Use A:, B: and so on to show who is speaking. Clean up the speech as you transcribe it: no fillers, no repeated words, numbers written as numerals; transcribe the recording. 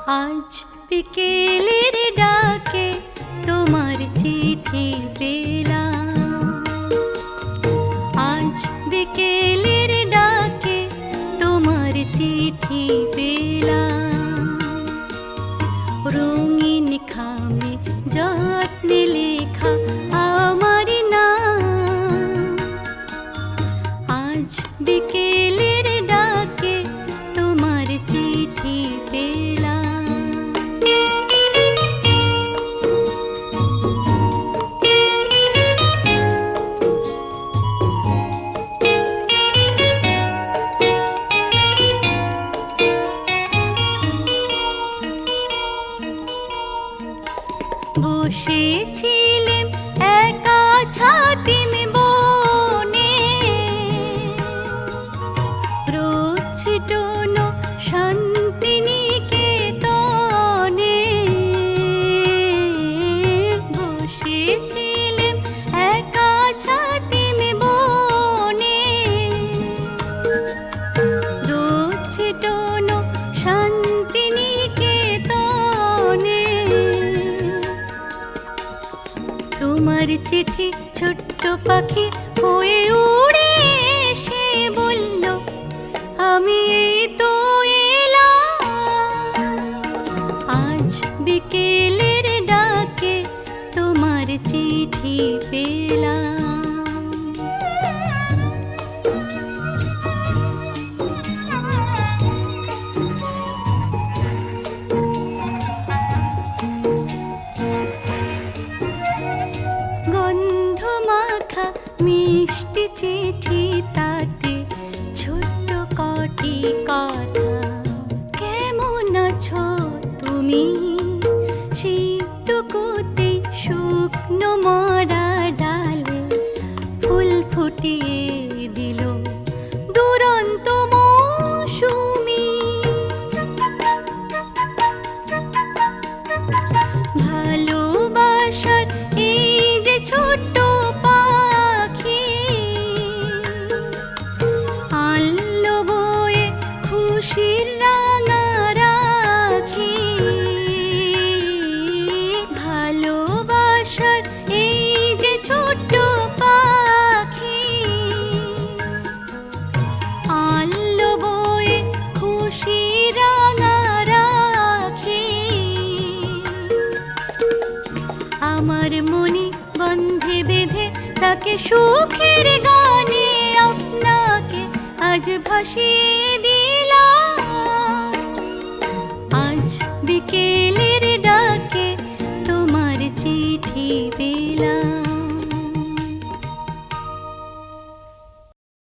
A: আজ বিকেলের ডাকে তোমার চিঠি পেলাম। আজ বিকেলের ডাকে তোমার চিঠি পেলাম। রঙিন খামে যত্নে লেখা আমার নাম। আজ বিকেলের ডাকে তোমার চিঠি পেলাম। বসেছিলেম একা ছাতিম বনে, রোদ ছিটানো শান্তিনিকেতনে। বসেছিলেম একা ছাতিম বনে, রোদ ছিটানো শান্তিনিকেতনে। তোমার চিঠি ছোট্ট পাখি হয়ে উড়ে এসে বলল, আমি এই তো এলাম। আজ বিকেলের ডাকে তোমার চিঠি পেলাম। গন্ধ মাখা মিষ্টি চিঠি, তাতে ছোট্ট কটি কথা। কেমন আছো তুমি? সেইটুকুতেই শুকনো মরা ডালে ফুল ফুটিয়ে দিল দুরন্ত মৌসুমি। ভালোবাসার এই যে ছোট্ট পাখি, আনলো বয়ে খুশির রাঙা রাখি। ভালোবাসার এই যে ছোট্ট পাখি, আনলো বয়ে খুশির রাঙা রাখি। আমার মনে বন্ধে বেঁধে তাকে সুখের গানে আপনাকে আজ ভাসিয়ে দিলাম। আজ বিকেলে